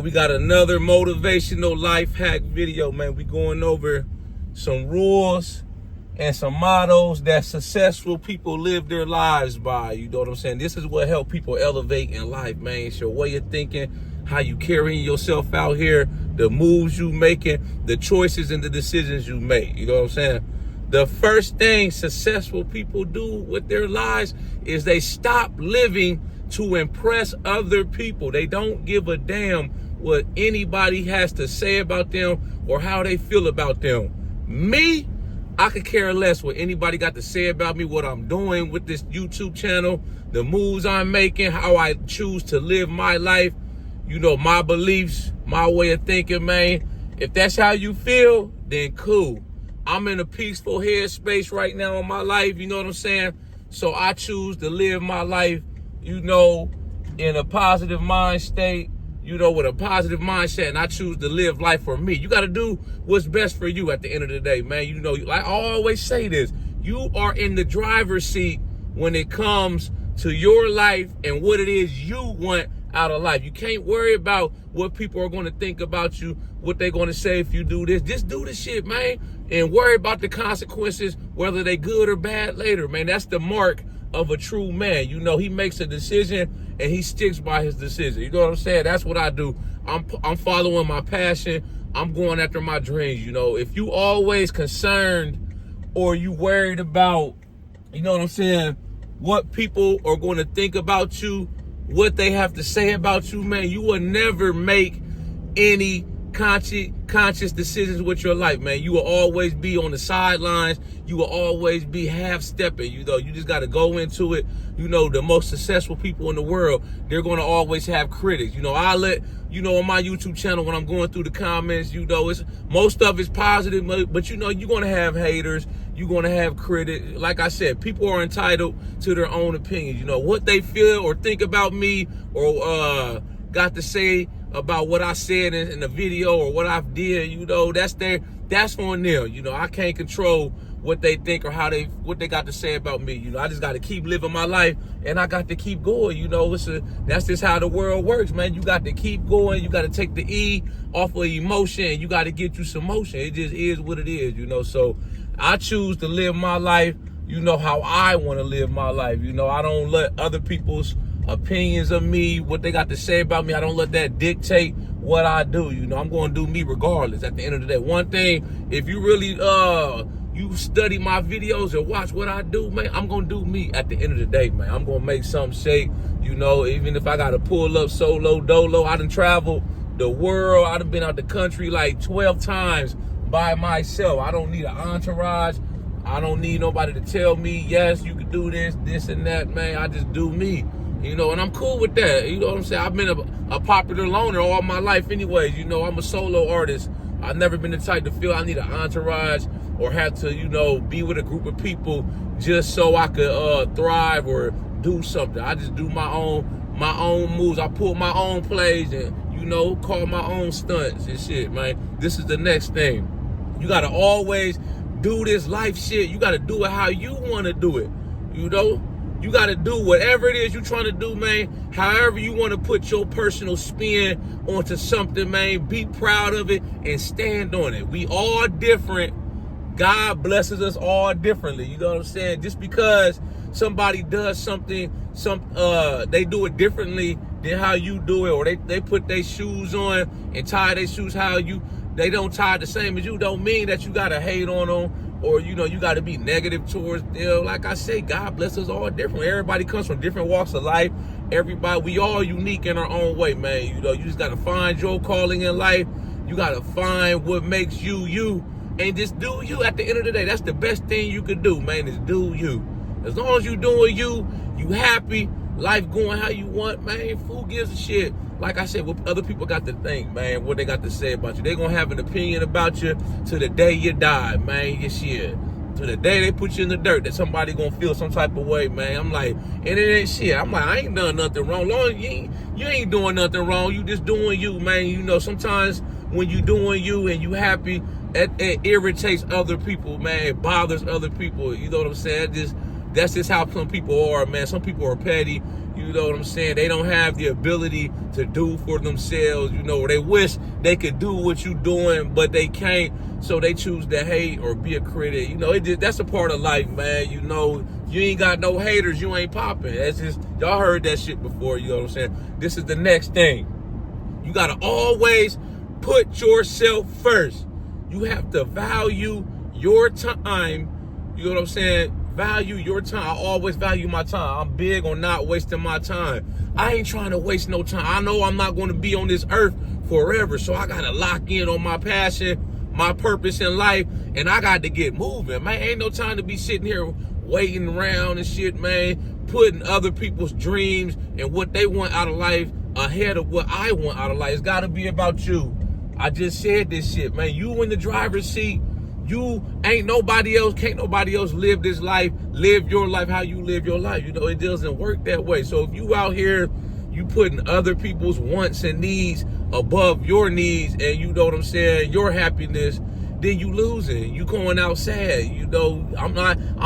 We got another motivational life hack video, man. We going over some rules and some mottos that successful people live their lives by. You know what I'm saying? This is what help people elevate in life, man. It's your way of thinking, how you carrying yourself out here, the moves you making, the choices and the decisions you make. You know what I'm saying? The first thing successful people do with their lives is they stop living to impress other people. They don't give a damn what anybody has to say about them or how they feel about them. Me, I could care less what anybody got to say about me, what I'm doing with this YouTube channel, the moves I'm making, how I choose to live my life, you know, my beliefs, my way of thinking, man. If that's how you feel, then cool. I'm in a peaceful headspace right now in my life, you know what I'm saying? So I choose to live my life, you know, in a positive mind state, you know, with a positive mindset, and I choose to live life for me. You got to do what's best for you at the end of the day, man. You know, like I always say this, you are in the driver's seat when it comes to your life and what it is you want out of life. You can't worry about what people are going to think about you, what they're going to say if you do this. Just do the shit, man, and worry about the consequences, whether they good or bad later, man. That's the mark of a true man. You know, he makes a decision and he sticks by his decision. You know what I'm saying? That's what I do. I'm following my passion. I'm going after my dreams. You know, if you always concerned or you worried about, you know what I'm saying, what people are going to think about you, what they have to say about you, man, you will never make any conscious decisions with your life, man. You will always be on the sidelines. You will always be half-stepping. You know, you just got to go into it. You know, the most successful people in the world, they're going to always have critics. You know, I let, you know, on my YouTube channel, when I'm going through the comments, you know, it's most of it's positive, but you know, you're going to have haters. You're going to have critics. Like I said, people are entitled to their own opinions. You know, what they feel or think about me or got to say about what I said in the video or what I did, you know, that's on them. You know, I can't control what they think or what they got to say about me. You know, I just got to keep living my life and I got to keep going. You know, that's just how the world works, man. You got to keep going. You got to take the E off of emotion and you got to get you some motion. It just is what it is, you know. So I choose to live my life, you know, how I want to live my life. You know, I don't let other people's opinions of me, what they got to say about me, I don't let that dictate what I do. You know, I'm going to do me regardless at the end of the day. One thing, if you really you study my videos or watch what I do, man, I'm going to do me at the end of the day, man. I'm going to make something shake, you know, even if I got to pull up solo dolo. I done traveled the world. I done been out the country like 12 times by myself. I don't need an entourage. I don't need nobody to tell me, yes, you can do this and that, man. I just do me. You know, and I'm cool with that. You know what I'm saying? I've been a popular loner all my life anyways. You know, I'm a solo artist. I've never been the type to feel I need an entourage or have to, you know, be with a group of people just so I could thrive or do something. I just do my own moves. I pull my own plays and, you know, call my own stunts and shit, man. This is the next thing. You got to always do this life shit. You got to do it how you want to do it, you know? You got to do whatever it is you're trying to do, man. However you want to put your personal spin onto something, man. Be proud of it and stand on it. We all different. God blesses us all differently. You know what I'm saying? Just because somebody does something, they do it differently than how you do it, or they put their shoes on and tie their shoes how they don't tie the same as you, don't mean that you got to hate on them. Or, you know, you got to be negative towards them. Like I say, God bless us all different. Everybody comes from different walks of life. Everybody, we all unique in our own way, man. You know, you just got to find your calling in life. You got to find what makes you, you. And just do you at the end of the day. That's the best thing you can do, man, is do you. As long as you doing you happy, life going how you want, man, who gives a shit? Like I said, what other people got to think, man, what they got to say about you. They gonna have an opinion about you to the day you die, man. Your shit. To the day they put you in the dirt, that somebody gonna feel some type of way, man. I'm like, and it ain't shit. I'm like, I ain't done nothing wrong. Long as you ain't doing nothing wrong. You just doing you, man. You know, sometimes when you doing you and you happy, it irritates other people, man. It bothers other people. You know what I'm saying? That's just how some people are, man. Some people are petty. You know what I'm saying? They don't have the ability to do for themselves, you know, or they wish they could do what you doing, but they can't. So they choose to hate or be a critic. You know, that's a part of life, man. You know, you ain't got no haters, you ain't popping. That's just, y'all heard that shit before, you know what I'm saying? This is the next thing. You got to always put yourself first. You have to value your time. You know what I'm saying? Value your time. I always value my time. I'm big on not wasting my time. I ain't trying to waste no time. I know I'm not going to be on this earth forever, so I got to lock in on my passion, my purpose in life, and I got to get moving. Man, ain't no time to be sitting here waiting around and shit, man, putting other people's dreams and what they want out of life ahead of what I want out of life. It's got to be about you. I just said this shit, man. You in the driver's seat. You ain't nobody else, can't nobody else live this life, live your life how you live your life. You know, it doesn't work that way. So if you out here, you putting other people's wants and needs above your needs, and you know what I'm saying, your happiness, then you losing. You going out sad. You know, I'm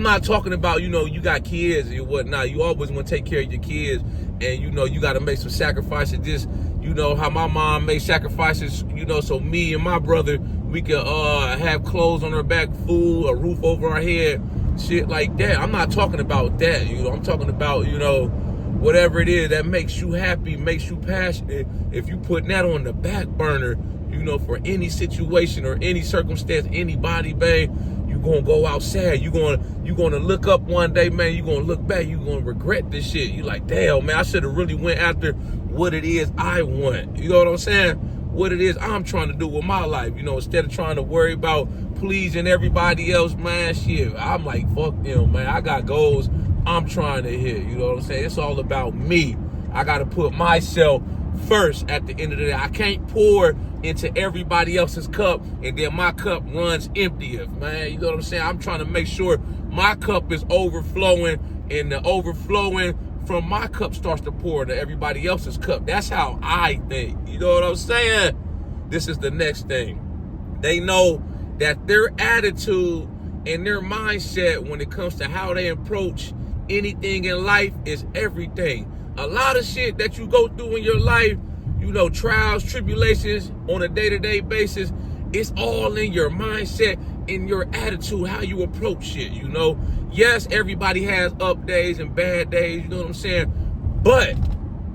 not talking about, you know, you got kids and whatnot. You always want to take care of your kids, and you know, you got to make some sacrifices. Just, you know, how my mom made sacrifices, you know, so me and my brother, we could have clothes on our back, food, a roof over our head, shit like that. I'm not talking about that, you know. I'm talking about, you know, whatever it is that makes you happy, makes you passionate. If you putting that on the back burner, you know, for any situation or any circumstance, anybody, bang, you gonna go out sad. You gonna look up one day, man. You gonna look back. You gonna regret this shit. You like, damn, man, I should have really went after what it is I want. You know what I'm saying? What it is I'm trying to do with my life. You know, instead of trying to worry about pleasing everybody else, man, shit. I'm like, fuck them, man. I got goals I'm trying to hit. You know what I'm saying? It's all about me. I got to put myself first at the end of the day. I can't pour into everybody else's cup and then my cup runs empty, man. You know what I'm saying? I'm trying to make sure my cup is overflowing, and the overflowing from my cup starts to pour into everybody else's cup. That's how I think. You know what I'm saying? This is the next thing. They know that their attitude and their mindset when it comes to how they approach anything in life is everything. A lot of shit that you go through in your life, you know, trials, tribulations on a day-to-day basis, it's all in your mindset, in your attitude, how you approach shit, you know. Yes, everybody has up days and bad days, you know what I'm saying? But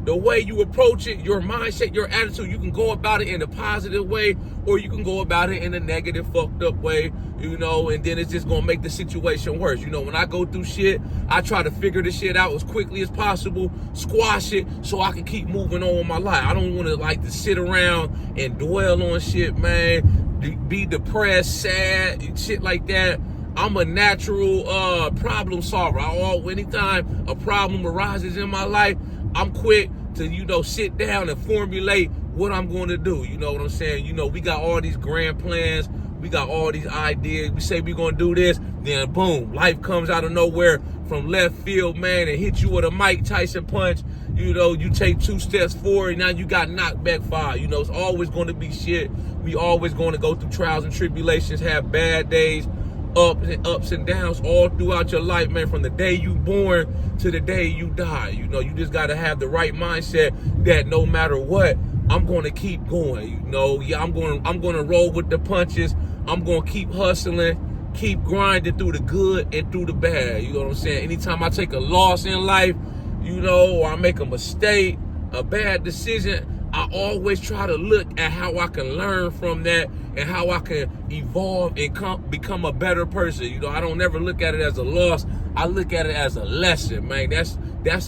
the way you approach it, your mindset, your attitude, you can go about it in a positive way, or you can go about it in a negative, fucked up way, you know, and then it's just gonna make the situation worse. You know, when I go through shit, I try to figure the shit out as quickly as possible, squash it so I can keep moving on with my life. I don't wanna like to sit around and dwell on shit, man, be depressed, sad, shit like that. I'm a natural problem solver. Anytime a problem arises in my life, I'm quick to, you know, sit down and formulate what I'm going to do. You know what I'm saying? You know, we got all these grand plans. We got all these ideas. We say we're going to do this. Then, boom, life comes out of nowhere from left field, man, and hit you with a Mike Tyson punch. You know, you take 2 steps forward, and now you got knocked back 5. You know, it's always going to be shit. We always going to go through trials and tribulations, have bad days, ups and downs all throughout your life, man, from the day you born to the day you die. You know, you just got to have the right mindset that no matter what, I'm going to keep going. You know, yeah, I'm going to roll with the punches. I'm going to keep hustling, keep grinding through the good and through the bad. You know what I'm saying? Anytime I take a loss in life, you know, or I make a mistake, a bad decision, I always try to look at how I can learn from that and how I can evolve and become a better person. You know, I don't never look at it as a loss. I look at it as a lesson, man. That's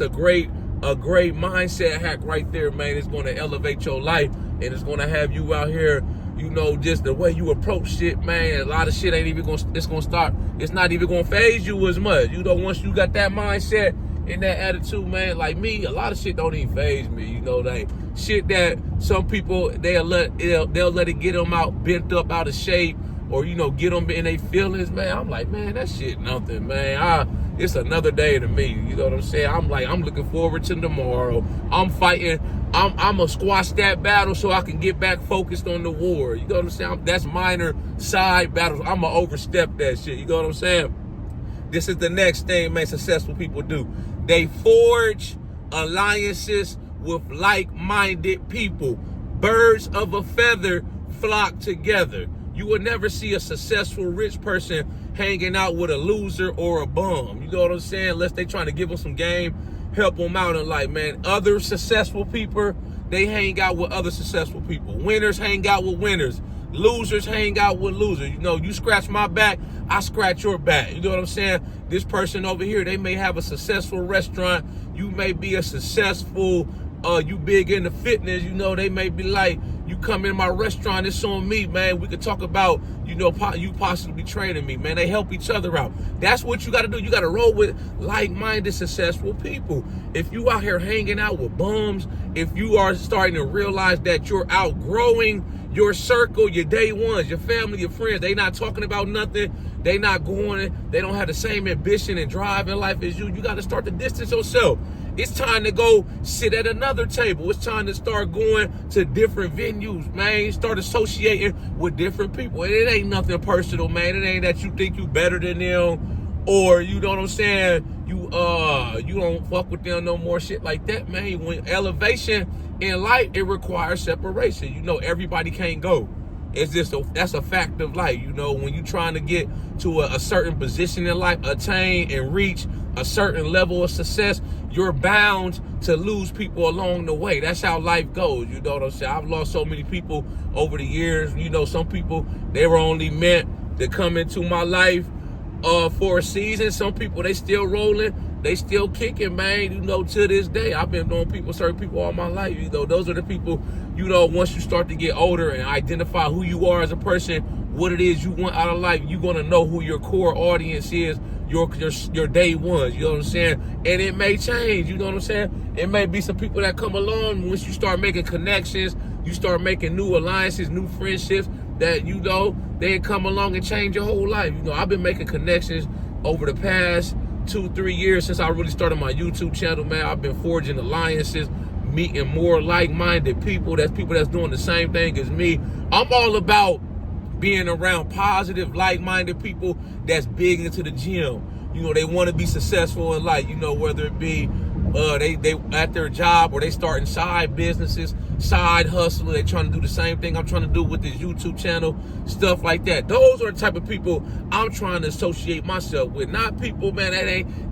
a great mindset hack right there, man. It's going to elevate your life, and it's going to have you out here, you know, just the way you approach shit, man. A lot of shit ain't even it's not even going to phase you as much. You know, once you got that mindset and that attitude, man, like me, a lot of shit don't even phase me. You know, they shit that some people, they'll let it get them out, bent up, out of shape, or, you know, get them in their feelings, man. I'm like, man, that shit nothing, man. It's another day to me. You know what I'm saying? I'm looking forward to tomorrow. I'm fighting. I'm gonna squash that battle so I can get back focused on the war. You know what I'm saying? That's minor side battles. I'm gonna overstep that shit. You know what I'm saying? This is the next thing, man, successful people do. They forge alliances with like-minded people. Birds of a feather flock together. You will never see a successful rich person hanging out with a loser or a bum. You know what I'm saying? Unless they trying to give them some game, help them out in life, man. Other successful people, they hang out with other successful people. Winners hang out with winners. Losers hang out with losers. You know, you scratch my back, I scratch your back. You know what I'm saying? This person over here, they may have a successful restaurant. You may be a successful, you big into fitness. You know, they may be like, you come in my restaurant, it's on me, man. We could talk about, you know, you possibly training me, man. They help each other out. That's what you got to do. You got to roll with like-minded, successful people. If you out here hanging out with bums, if you are starting to realize that you're outgrowing your circle, your day ones, your family, your friends, they not talking about nothing. They not going, they don't have the same ambition and drive in life as you. You got to start to distance yourself. It's time to go sit at another table. It's time to start going to different venues, man. Start associating with different people. And it ain't nothing personal, man. It ain't that you think you better than them, or you know what I'm saying, you don't fuck with them no more, shit like that, man. When elevation in life, it requires separation. You know, everybody can't go. It's just that's a fact of life. You know, when you're trying to get to a certain position in life, attain and reach a certain level of success, you're bound to lose people along the way. That's how life goes. You know what I'm saying? I've lost so many people over the years. You know, some people, they were only meant to come into my life for a season. Some people, they still rolling. They still kicking, man. You know, to this day, I've been knowing certain people all my life. You know, those are the people, you know, once you start to get older and identify who you are as a person, what it is you want out of life, you're going to know who your core audience is, your day ones, you know what I'm saying? And it may change, you know what I'm saying? It may be some people that come along once you start making connections, you start making new alliances, new friendships that, you know, they come along and change your whole life. You know, I've been making connections over the past 2-3 years since I really started my YouTube channel, man. I've been forging alliances, meeting more like-minded people. That's people that's doing the same thing as me. I'm all about being around positive, like-minded people that's big into the gym. You know, they want to be successful in life, you know, whether it be they at their job or they starting side businesses, side hustle. They trying to do the same thing I'm trying to do with this YouTube channel, stuff like that. Those are the type of people I'm trying to associate myself with. Not people, man,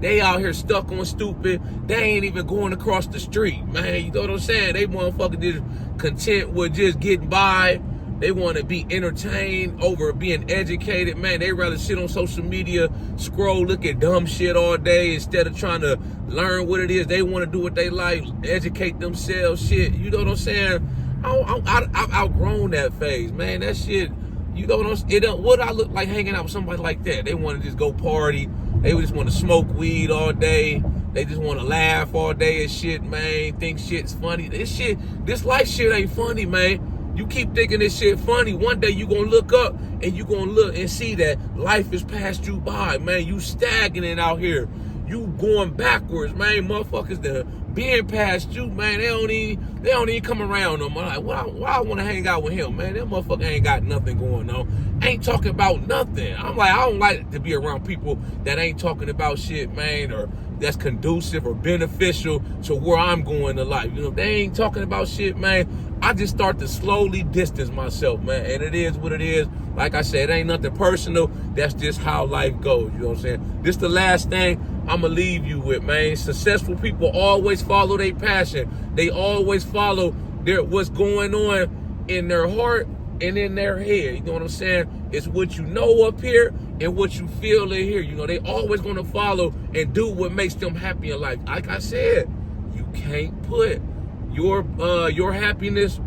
they out here stuck on stupid. They ain't even going across the street, man. You know what I'm saying? They motherfucking just content with just getting by. They want to be entertained over being educated, man. They rather sit on social media, scroll, look at dumb shit all day instead of trying to learn what it is they want to do what they like, educate themselves, shit. You know what I'm saying? I've outgrown that phase, man. That shit, you know what I'm saying? What I look like hanging out with somebody like that? They want to just go party. They just want to smoke weed all day. They just want to laugh all day and shit, man. Think shit's funny. This life shit ain't funny, man. You keep thinking this shit funny. One day you gonna look up and you gonna look and see that life has passed you by, man. You stagnant out here. You going backwards, man. Motherfuckers that being past you, man. They don't even come around no more. Like, why I want to hang out with him, man? That motherfucker ain't got nothing going on. Ain't talking about nothing. I'm like, I don't like to be around people that ain't talking about shit, man, or that's conducive or beneficial to where I'm going in life. You know, they ain't talking about shit, man. I just start to slowly distance myself, man. And it is what it is. Like I said, it ain't nothing personal. That's just how life goes. You know what I'm saying? This the last thing I'm going to leave you with, man. Successful people always follow their passion. They always follow what's going on in their heart and in their head. You know what I'm saying? It's what you know up here and what you feel in here. You know, they always going to follow and do what makes them happy in life. Like I said, you can't put your happiness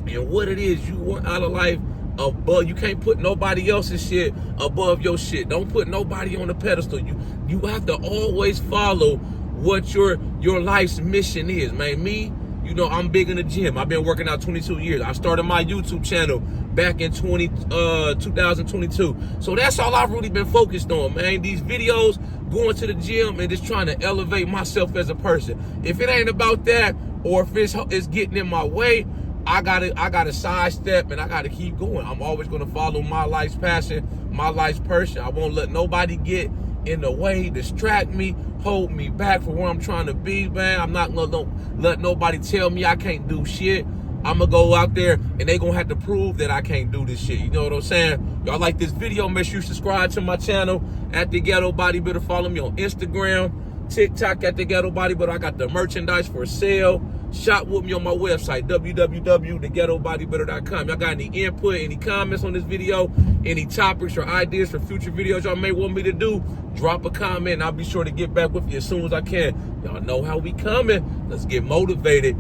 and what it is you want out of life above. You can't put nobody else's shit above your shit. Don't put nobody on the pedestal. You have to always follow what your life's mission is, man. Me, you know, I'm big in the gym. I've been working out 22 years. I started my YouTube channel back in 2022. So that's all I've really been focused on, man. These videos, going to the gym and just trying to elevate myself as a person. If it ain't about that, or if it's getting in my way, I gotta sidestep and I gotta keep going. I'm always gonna follow my life's passion, my life's person. I won't let nobody get in the way, distract me, hold me back from where I'm trying to be, man. I'm not gonna let nobody tell me I can't do shit. I'm gonna go out there and they gonna have to prove that I can't do this shit. You know what I'm saying? Y'all like this video, make sure you subscribe to my channel at The Ghetto Bodybuilder. Follow me on Instagram, TikTok at The Ghetto Bodybuilder. I got the merchandise for sale. Shop with me on my website, www.theghettobodybuilder.com. Y'all got any input, any comments on this video, any topics or ideas for future videos y'all may want me to do, drop a comment and I'll be sure to get back with you as soon as I can. Y'all know how we coming. Let's get motivated.